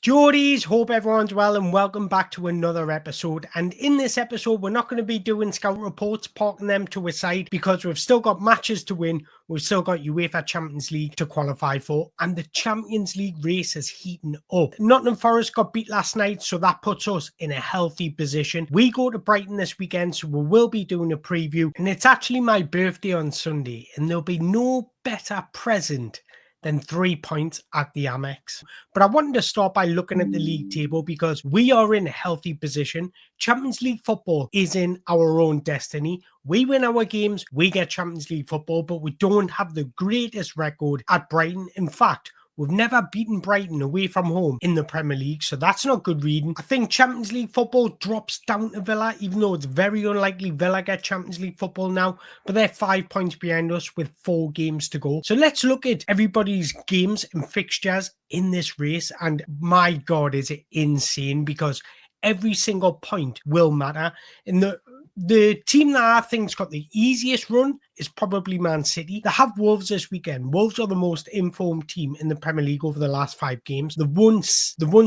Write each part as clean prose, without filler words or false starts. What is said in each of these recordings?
Geordies, hope everyone's well and welcome back to another episode. And in this episode, we're not going to be doing scout reports, parking them to a side because we've still got matches to win. We've still got UEFA Champions League to qualify for, and the Champions League race is heating up. Nottingham Forest got beat last night, so that puts us in a healthy position. We go to Brighton this weekend, so we will be doing a preview. And it's actually my birthday on Sunday, and there'll be no better present than 3 points at the Amex. But I wanted to start by looking at the league table because we are in a healthy position. Champions League football is in our own destiny. We win our games, we get Champions League football, but we don't have the greatest record at Brighton. In fact, we've never beaten Brighton away from home in the Premier League, so that's not good reading. I think Champions League football drops down to Villa, even though it's very unlikely Villa get Champions League football now, but they're 5 points behind us with 4 games to go. So let's look at everybody's games and fixtures in this race, and my God, is it insane, because every single point will matter. In the team that I think's got the easiest run is probably Man City. They have Wolves this weekend. Wolves are the most informed team in the Premier League over the last 5 games. They've won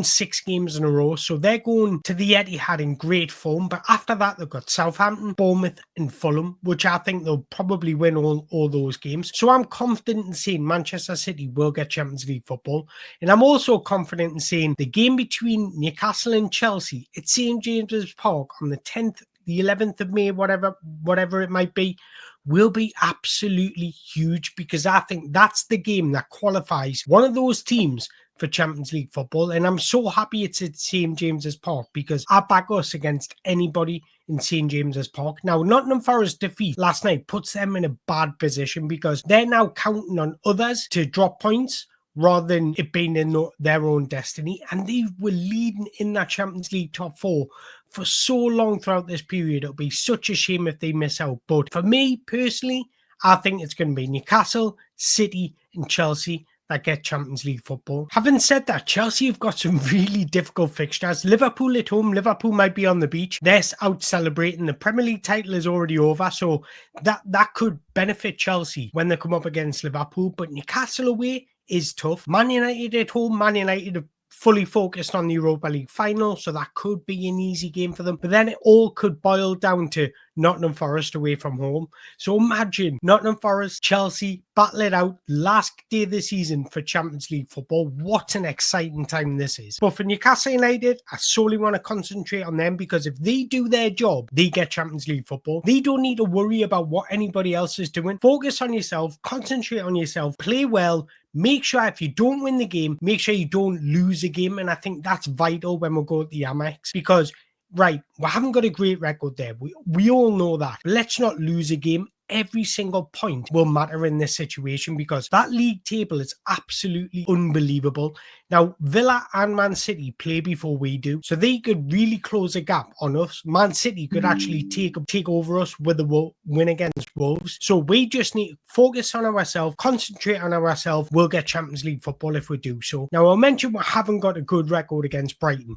6 games in a row, so they're going to the Etihad in great form. But after that, they've got Southampton, Bournemouth and Fulham, which I think they'll probably win all those games. So I'm confident in saying Manchester City will get Champions League football. And I'm also confident in saying the game between Newcastle and Chelsea at St James's Park on the 10th, the 11th of May, whatever it might be, will be absolutely huge, because I think that's the game that qualifies one of those teams for Champions League football. And I'm so happy it's at St James's Park, because I back us against anybody in St James's Park. Now, Nottingham Forest defeat last night puts them in a bad position, because they're now counting on others to drop points rather than it being in their own destiny. And they were leading in that Champions League top 4 for so long throughout this period. It'll be such a shame if they miss out. But for me personally, I think it's going to be Newcastle, City and Chelsea that get Champions League football. Having said that, Chelsea have got some really difficult fixtures. Liverpool at home. Liverpool might be on the beach. They're out celebrating. The Premier League title is already over, so that could benefit Chelsea when they come up against Liverpool. But Newcastle away is tough. Man United at home. Man United have fully focused on the Europa League final, so that could be an easy game for them. But then it all could boil down to Nottingham Forest away from home. So imagine Nottingham Forest, Chelsea, battle it out last day of the season for Champions League football. What an exciting time this is. But for Newcastle United, I solely want to concentrate on them, because if they do their job, they get Champions League football. They don't need to worry about what anybody else is doing. Focus on yourself, concentrate on yourself, play well. Make sure if you don't win the game, make sure you don't lose a game. And I think that's vital when we go to the Amex, because right, we haven't got a great record there. We all know that. Let's not lose a game. Every single point will matter in this situation, because that league table is absolutely unbelievable. Now, Villa and Man City play before we do, so they could really close a gap on us. Man City could actually take over us with a win against Wolves. So we just need to focus on ourselves, concentrate on ourselves. We'll get Champions League football if we do so. Now, I mentioned we haven't got a good record against Brighton,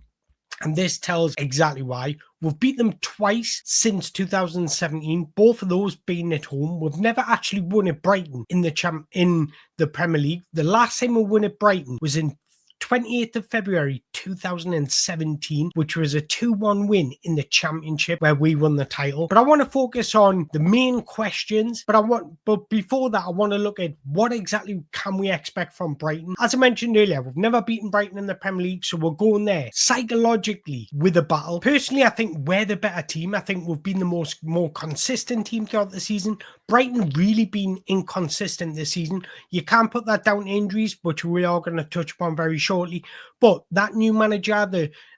and this tells exactly why. We've beat them twice since 2017, both of those being at home. We've never actually won at Brighton in the Premier League. The last time we won at Brighton was in 28th of February 2017, which was a 2-1 win in the Championship where we won the title. But I want to focus on the main questions. But before that, I want to look at what exactly can we expect from Brighton. As I mentioned earlier, we've never beaten Brighton in the Premier League, so we're going there psychologically with a battle. Personally, I think we're the better team. I think we've been the more consistent team throughout the season. Brighton really been inconsistent this season. You can't put that down to injuries, which we are going to touch upon very shortly. But that new manager,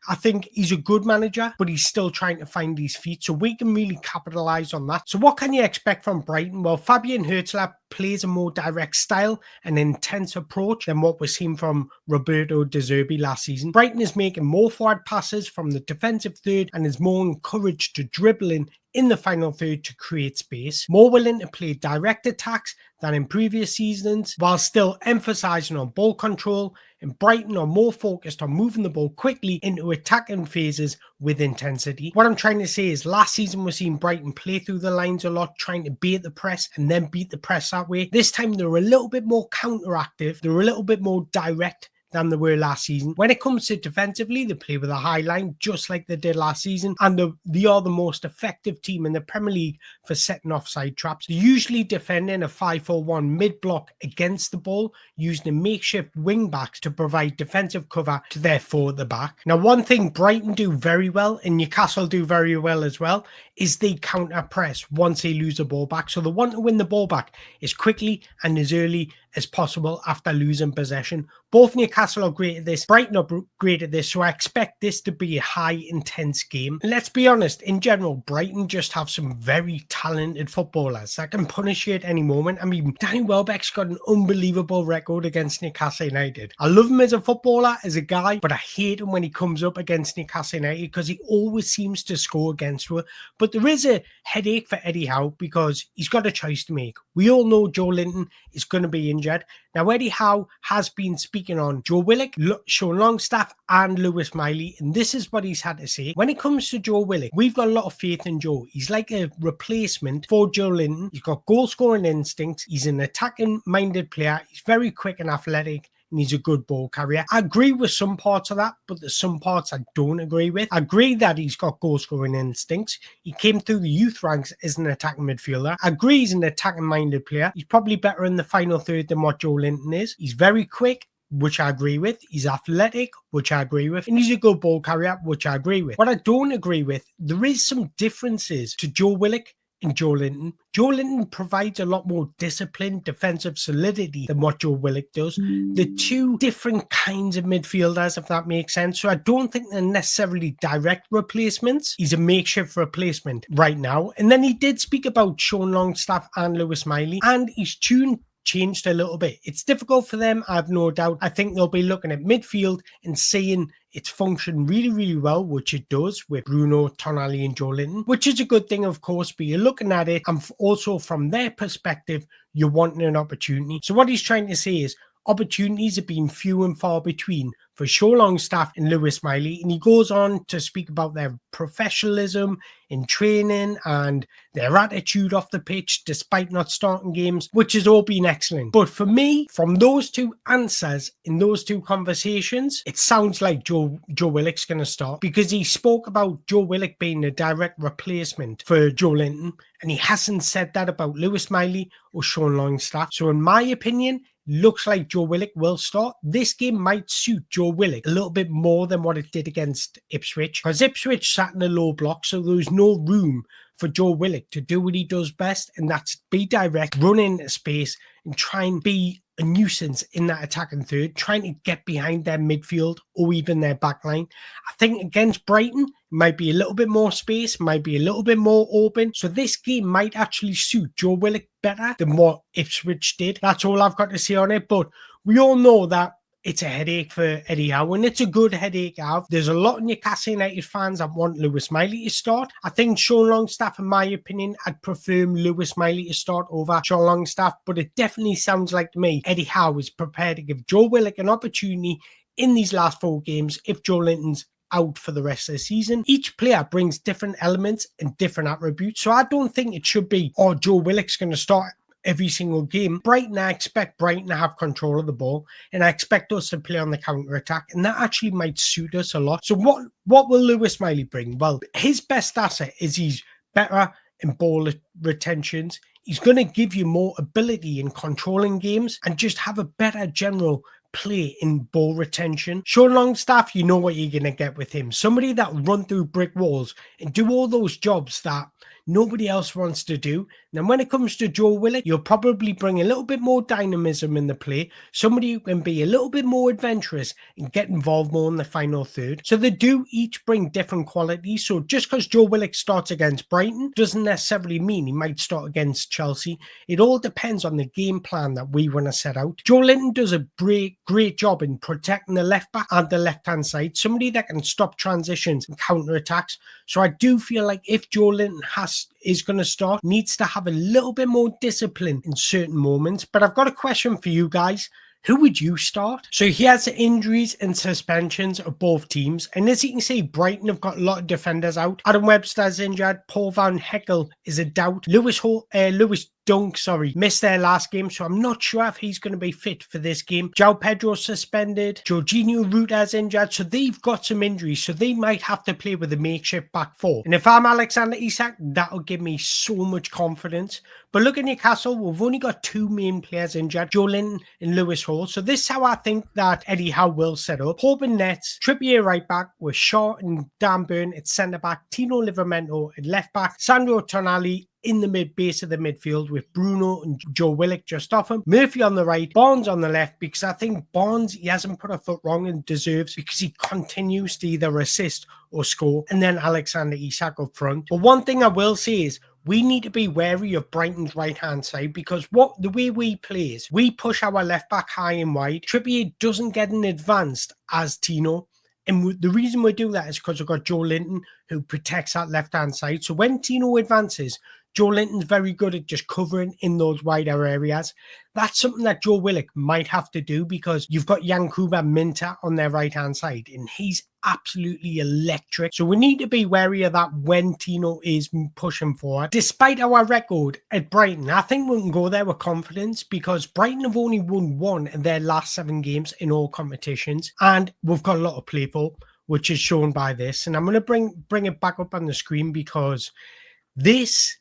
I think he's a good manager, but he's still trying to find his feet. So we can really capitalise on that. So what can you expect from Brighton? Well, Fabian Hurtler plays a more direct style and intense approach than what we're seeing from Roberto De Zerbi last season. Brighton is making more forward passes from the defensive third and is more encouraged to dribble in the final third to create space, more willing to play direct attacks than in previous seasons, while still emphasising on ball control, and Brighton are more focused on moving the ball quickly into attacking phases with intensity. What I'm trying to say is last season we're seeing Brighton play through the lines a lot, trying to bait the press and then beat the press that way. This time they're a little bit more counteractive, they're a little bit more direct than they were last season. When it comes to defensively, they play with a high line just like they did last season, and they are the most effective team in the Premier League for setting offside traps. They're usually defending a 5-4-1 mid-block against the ball, using a makeshift wing backs to provide defensive cover to their four at the back. Now, one thing Brighton do very well, and Newcastle do very well as well, is they counter press once they lose the ball back. So they want to win the ball back as quickly and as early as possible after losing possession. Both Newcastle are great at this, Brighton are great at this, so I expect this to be a high intense game. And let's be honest, in general, Brighton just have some very talented footballers that can punish you at any moment. I mean, Danny Welbeck's got an unbelievable record against Newcastle United. I love him as a footballer, as a guy, but I hate him when he comes up against Newcastle United because he always seems to score against her. But there is a headache for Eddie Howe because he's got a choice to make. We all know Joe Linton is going to be injured. Now, Eddie Howe has been speaking on Joe Willock, Sean Longstaff and Lewis Miley, and this is what he's had to say. When it comes to Joe Willock, we've got a lot of faith in Joe. He's like a replacement for Joe Linton. He's got goal-scoring instincts. He's an attacking-minded player. He's very quick and athletic, and he's a good ball carrier. I agree with some parts of that, but there's some parts I don't agree with. I agree that he's got goal-scoring instincts. He came through the youth ranks as an attacking midfielder. I agree he's an attacking-minded player. He's probably better in the final third than what Joe Linton is. He's very quick, which I agree with. He's athletic, which I agree with. And he's a good ball carrier, which I agree with. What I don't agree with, there is some differences to Joe Willock and Joe Linton. Joe Linton provides a lot more discipline, defensive solidity than what Joe Willock does. The two different kinds of midfielders, if that makes sense. So I don't think they're necessarily direct replacements. He's a makeshift replacement right now. And then he did speak about Sean Longstaff and Lewis Miley, and his tune changed a little bit. It's difficult for them, I have no doubt. I think they'll be looking at midfield and seeing it's functioned really, really well, which it does with Bruno, Tonali and Joe Linton, which is a good thing, of course, but you're looking at it and also from their perspective, you're wanting an opportunity. So what he's trying to say is opportunities have been few and far between for Sean Longstaff and Lewis Miley, and he goes on to speak about their professionalism in training and their attitude off the pitch despite not starting games, which has all been excellent. But for me, from those two answers in those two conversations, it sounds like Joe Willock's going to start, because he spoke about Joe Willock being a direct replacement for Joe Linton, and he hasn't said that about Lewis Miley or Sean Longstaff. So in my opinion, looks like Joe Willock will start. This game might suit Joe Willock a little bit more than what it did against Ipswich, because Ipswich sat in a low block, so there was no room for Joe Willock to do what he does best, and that's be direct, run into space, and try and be a nuisance in that attacking third, trying to get behind their midfield or even their back line. I think against Brighton, it might be a little bit more space, might be a little bit more open. So this game might actually suit Joe Willock better than what Ipswich did. That's all I've got to say on it. But we all know that it's a headache for Eddie Howe, and it's a good headache to have. There's a lot of Newcastle United fans that want Lewis Miley to start. I think Sean Longstaff, in my opinion, I'd prefer Lewis Miley to start over Sean Longstaff, but it definitely sounds like to me Eddie Howe is prepared to give Joe Willock an opportunity in these last 4 games if Joe Linton's out for the rest of the season. Each player brings different elements and different attributes, so I don't think it should be, oh, Joe Willock's going to start every single game. Brighton, I expect Brighton to have control of the ball, and I expect us to play on the counter-attack, and that actually might suit us a lot. So what will Lewis Miley bring? Well, his best asset is he's better in ball retentions. He's going to give you more ability in controlling games and just have a better general play in ball retention. Sean Longstaff, you know what you're going to get with him. Somebody that run through brick walls and do all those jobs that nobody else wants to do. Now, when it comes to Joe Willock, you'll probably bring a little bit more dynamism in the play. Somebody who can be a little bit more adventurous and get involved more in the final third. So they do each bring different qualities. So just because Joe Willock starts against Brighton doesn't necessarily mean he might start against Chelsea. It all depends on the game plan that we want to set out. Joe Linton does a great job in protecting the left back and the left-hand side. Somebody that can stop transitions and counter-attacks. So I do feel like if Joe Linton is going to start, needs to have a little bit more discipline in certain moments. But I've got a question for you guys. Who would you start? So here's the injuries and suspensions of both teams. And as you can see, Brighton have got a lot of defenders out. Adam Webster's injured. Paul Van Heckel is a doubt. Lewis Dunk, missed their last game, so I'm not sure if he's going to be fit for this game. João Pedro suspended. Jorginho Ruta's injured, so they've got some injuries, so they might have to play with a makeshift back four. And if I'm Alexander Isak, that'll give me so much confidence. But look at Newcastle, we've only got two main players injured, Joe Linton and Lewis Hall. So this is how I think that Eddie Howe will set up. Pope and nets, Trippier right back with Shaw and Dan Burn at centre back, Tino Livramento at left back, Sandro Tonali in the base of the midfield with Bruno and Joe Willock just off him, Murphy on the right, Barnes on the left, because I think Barnes, he hasn't put a foot wrong and deserves, because he continues to either assist or score, and then Alexander Isak up front. But one thing I will say is, we need to be wary of Brighton's right-hand side, because the way we play is we push our left back high and wide. Trippier doesn't get an advanced as Tino. And the reason we do that is because we've got Joe Linton who protects that left-hand side. So when Tino advances, Joe Linton's very good at just covering in those wider areas. That's something that Joe Willock might have to do, because you've got Yankuba Minta on their right-hand side, and he's absolutely electric. So we need to be wary of that when Tino is pushing forward. Despite our record at Brighton, I think we can go there with confidence, because Brighton have only won one of their last 7 games in all competitions, and we've got a lot of play for, which is shown by this. And I'm going to bring it back up on the screen, because this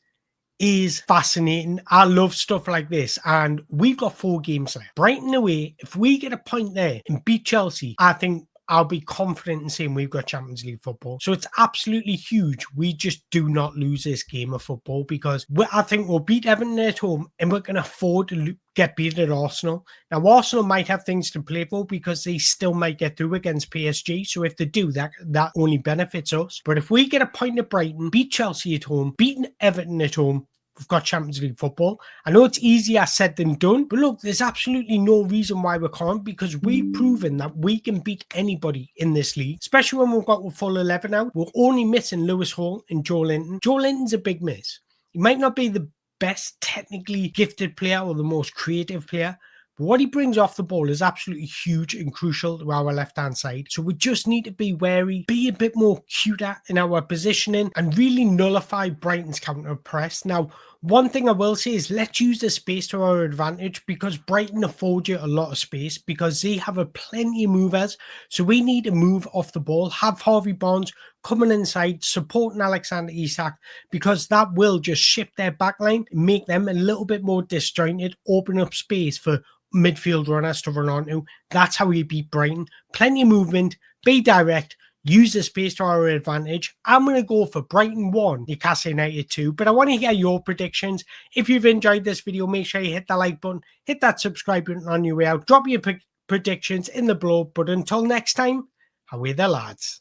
is fascinating. I love stuff like this, and we've got 4 games left. Brighton away, if we get a point there and beat Chelsea, I think I'll be confident in saying we've got Champions League football. So it's absolutely huge. We just do not lose this game of football, because I think we'll beat Everton at home, and we're going to afford to get beat at Arsenal. Now, Arsenal might have things to play for, because they still might get through against PSG. So if they do, that only benefits us. But if we get a point at Brighton, beat Chelsea at home, beat Everton at home, we've got Champions League football. I know it's easier said than done, but look, there's absolutely no reason why we can't, because we've proven that we can beat anybody in this league, especially when we've got a full 11 out. We're only missing Lewis Hall and Joe Linton. Joe Linton's a big miss. He might not be the best technically gifted player or the most creative player, but what he brings off the ball is absolutely huge and crucial to our left-hand side. So we just need to be wary, be a bit more cuter in our positioning, and really nullify Brighton's counter press. Now, one thing I will say is, let's use the space to our advantage, because Brighton afford you a lot of space, because they have plenty of movers. So we need to move off the ball, have Harvey Barnes coming inside, supporting Alexander Isak, because that will just shift their backline, make them a little bit more disjointed, open up space for midfield runners to run onto. That's how we beat Brighton. Plenty of movement, be direct, use the space to our advantage. I'm going to go for Brighton 1, Newcastle United 2, but I want to hear your predictions. If you've enjoyed this video, make sure you hit the like button, hit that subscribe button on your way out, drop your predictions in the below. But until next time, away the lads.